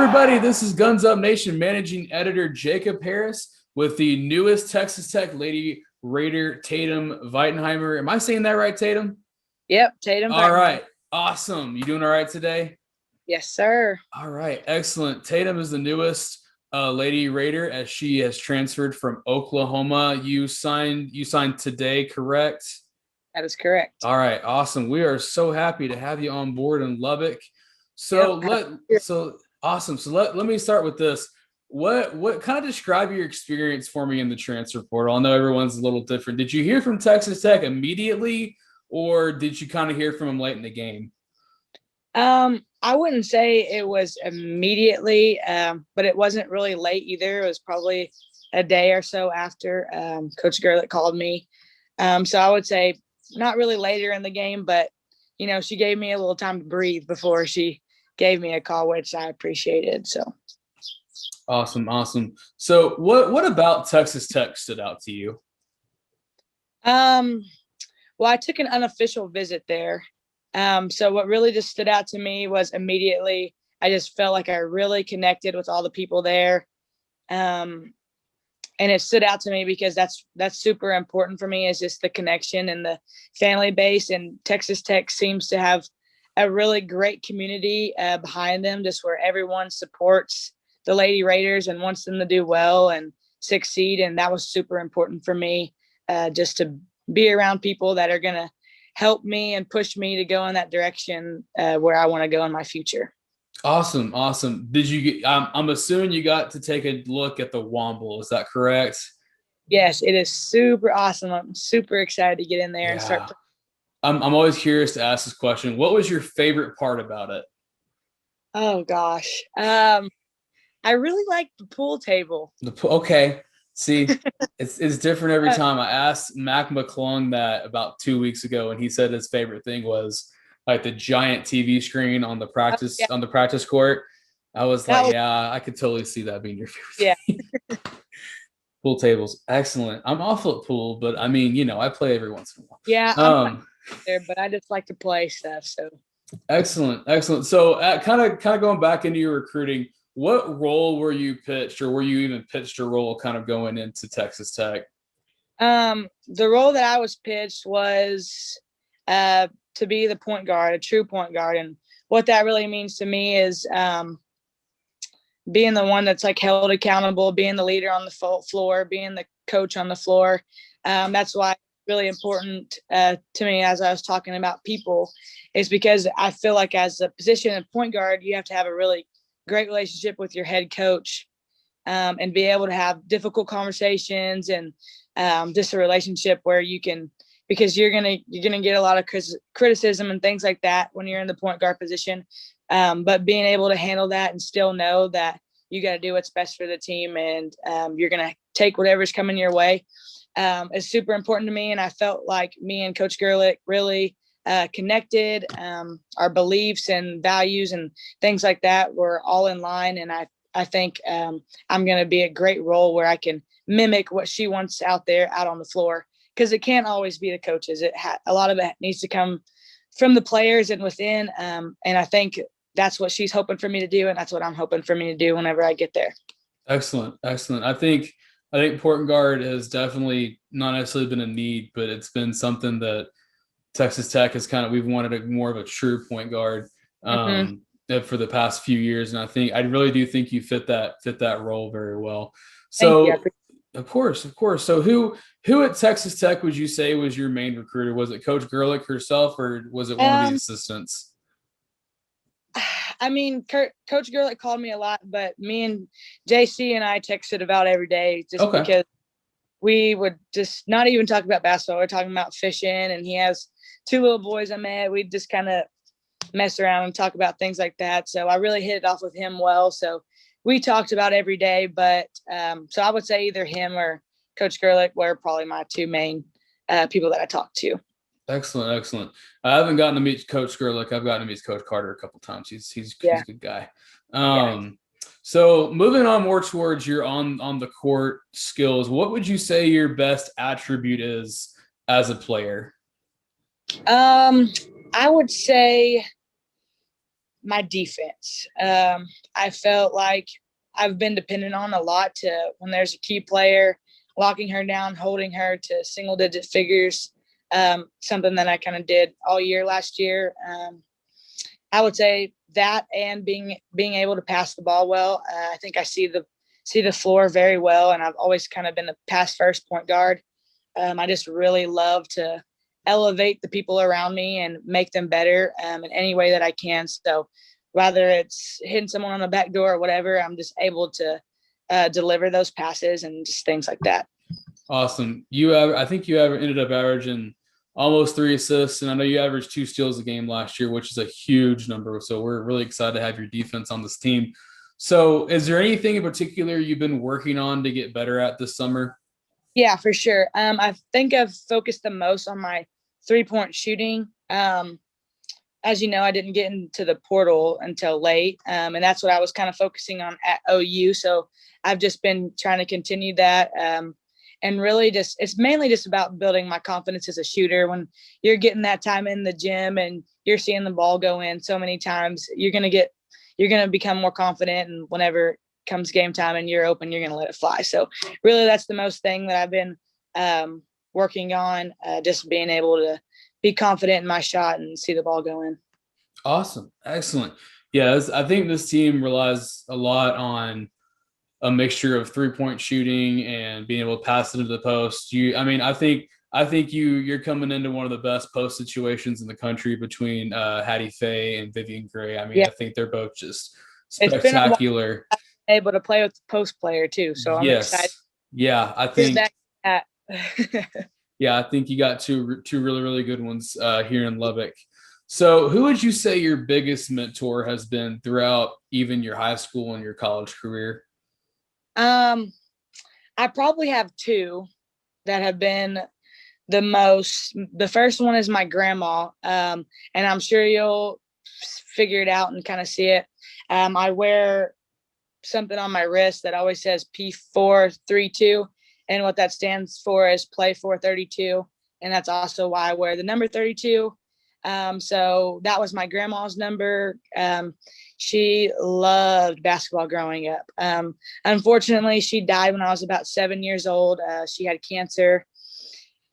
everybody. This is Guns Up Nation managing editor Jacob Harris with the newest Texas Tech Lady Raider, Tatum Veitenheimer. Am I saying that right, Tatum? Yep, Tatum All Veitenheimer. right. Awesome. You doing all right today? Yes, sir. All right. Excellent. Tatum is the newest Lady Raider as she has transferred from Oklahoma. You signed today, correct? That is correct. All right. Awesome. We are so happy to have you on board in Lubbock. Yep. Awesome. So let me start with this. What kind of describe your experience for me in the transfer portal? I know everyone's a little different. Did you hear from Texas Tech immediately, or did you kind of hear from them late in the game? I wouldn't say it was immediately, but it wasn't really late either. It was probably a day or so after Coach Gerlich called me. So I would say not really later in the game, but she gave me a little time to breathe before she gave me a call, which I appreciated. So Awesome. So what about Texas Tech stood out to you? Well, I took an unofficial visit there. So what really just stood out to me was immediately I just felt like I really connected with all the people there. And it stood out to me because that's super important for me, is just the connection and the family base. And Texas Tech seems to have a really great community behind them, just where everyone supports the Lady Raiders and wants them to do well and succeed. And that was super important for me, just to be around people that are going to help me and push me to go in that direction where I want to go in my future. Awesome. Did you get, I'm assuming you got to take a look at the Womble. Is that correct? Yes, it is super awesome. I'm super excited to get in there and start. I'm always curious to ask this question. What was your favorite part about it? Oh gosh. I really like the pool table. Okay. See, it's different every time. I asked Mac McClung that about 2 weeks ago, and he said his favorite thing was like the giant TV screen on the practice court. I was like, yeah, I could totally see that being your favorite thing. Pool tables, excellent. I'm awful at pool, but I mean, I play every once in a while. Yeah, I'm not there, but I just like to play stuff. So excellent. So, kind of going back into your recruiting, what role were you pitched, or were you even pitched a role kind of going into Texas Tech? The role that I was pitched was to be the point guard, a true point guard. And what that really means to me is being the one that's like held accountable, being the leader on the floor, being the coach on the floor. That's why it's really important to me, as I was talking about people, is because I feel like as a position of point guard, you have to have a really great relationship with your head coach, and be able to have difficult conversations and just a relationship where you can, because you're gonna get a lot of criticism and things like that when you're in the point guard position, but being able to handle that and still know that you got to do what's best for the team, and you're gonna take whatever's coming your way, is super important to me. And I felt like me and Coach Gerlich really connected. Our beliefs and values and things like that were all in line, and I think I'm going to be a great role where I can mimic what she wants out on the floor, because it can't always be the coaches. A lot of it needs to come from the players and within, and I think that's what she's hoping for me to do, and that's what I'm hoping for me to do whenever I get there. Excellent. I think point guard has definitely not necessarily been a need, but it's been something that Texas Tech has we've wanted more of a true point guard for the past few years. And I really do think you fit that role very well. So of course. So who at Texas Tech would you say was your main recruiter? Was it Coach Gerlich herself, or was it one of the assistants? I mean, Coach Gerlich called me a lot, but me and JC and I texted about every day, just because we would just not even talk about basketball. We're talking about fishing, and he has 2 little boys I met. We'd just kind of mess around and talk about things like that. So I really hit it off with him well. So we talked about every day, but so I would say either him or Coach Gerlich were probably my 2 main people that I talked to. Excellent. I haven't gotten to meet Coach Gerlich. I've gotten to meet Coach Carter a couple times. He's a good guy. So moving on more towards your on the court skills, what would you say your best attribute is as a player? I would say my defense. I felt like I've been dependent on a lot to when there's a key player, locking her down, holding her to single digit figures. Something that I kind of did all year last year. I would say that and being able to pass the ball well. I think I see the floor very well, and I've always kind of been a pass first point guard. I just really love to elevate the people around me and make them better in any way that I can. So whether it's hitting someone on the back door or whatever, I'm just able to deliver those passes and just things like that. Awesome. I think you ended up averaging almost 3 assists, and I know you averaged 2 steals a game last year, which is a huge number. So we're really excited to have your defense on this team. So is there anything in particular you've been working on to get better at this summer? Yeah, for sure. I think I've focused the most on my 3-point shooting. As you know, I didn't get into the portal until late, and that's what I was kind of focusing on at OU. So I've just been trying to continue that, and really it's mainly just about building my confidence as a shooter. When you're getting that time in the gym and you're seeing the ball go in so many times, you're going to become more confident, and whenever it comes game time and you're open, you're going to let it fly. So really that's the most thing that I've been working on, just being able to be confident in my shot and see the ball go in. Awesome. Excellent. Yeah, I think this team relies a lot on a mixture of 3-point shooting and being able to pass it into the post. I think you're coming into one of the best post situations in the country between Hattie Faye and Vivian Gray. I think they're both just spectacular. It's been able to play with the post player too, so I'm excited. Yeah, I think. Yeah, I think you got two really, really good ones here in Lubbock. So who would you say your biggest mentor has been throughout even your high school and your college career? I probably have 2 that have been the most. The first one is my grandma, and I'm sure you'll figure it out and kind of see it. I wear something on my wrist that always says P432. And what that stands for is play 432. And that's also why I wear the number 32. So that was my grandma's number. She loved basketball growing up. Unfortunately, she died when I was about 7 years old. She had cancer.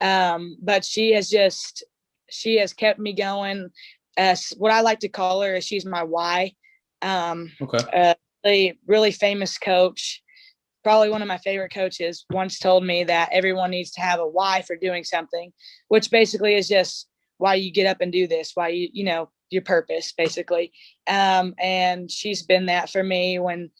But she has kept me going. What I like to call her is she's my why. Okay. Really famous coach. Probably one of my favorite coaches once told me that everyone needs to have a why for doing something, which basically is just why you get up and do this, why your purpose basically. And she's been that for me when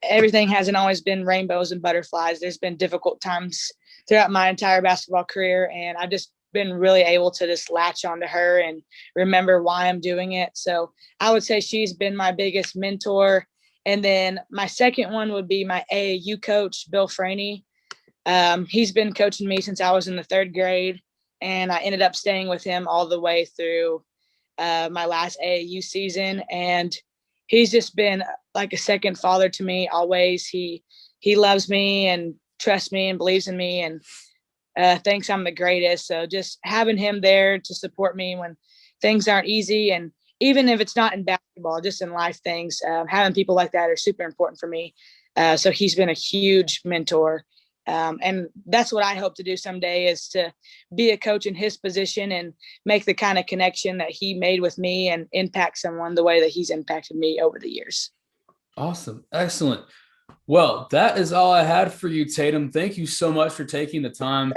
everything hasn't always been rainbows and butterflies. There's been difficult times throughout my entire basketball career, and I've just been really able to just latch onto her and remember why I'm doing it. So I would say she's been my biggest mentor. And then my second one would be my AAU coach, Bill Franey. He's been coaching me since I was in the 3rd grade, and I ended up staying with him all the way through my last AAU season. And he's just been like a second father to me always. He loves me and trusts me and believes in me and thinks I'm the greatest. So just having him there to support me when things aren't easy, and even if it's not in basketball, just in life things, having people like that are super important for me. So he's been a huge mentor. And that's what I hope to do someday, is to be a coach in his position and make the kind of connection that he made with me and impact someone the way that he's impacted me over the years. Awesome. Excellent. Well, that is all I had for you, Tatum. Thank you so much for taking the time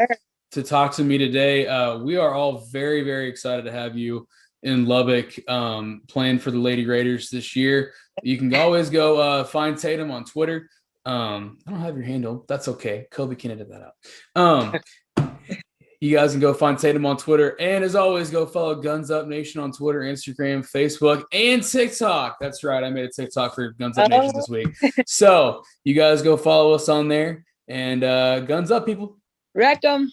to talk to me today. We are all very, very excited to have you in Lubbock playing for the Lady Raiders this year. You can always go find Tatum on Twitter. I don't have your handle. That's okay. Kobe can edit that out. You guys can go find Tatum on Twitter. And as always, go follow Guns Up Nation on Twitter, Instagram, Facebook, and TikTok. That's right. I made a TikTok for Guns Up Nation this week. So you guys go follow us on there. And guns up, people. Wreck them.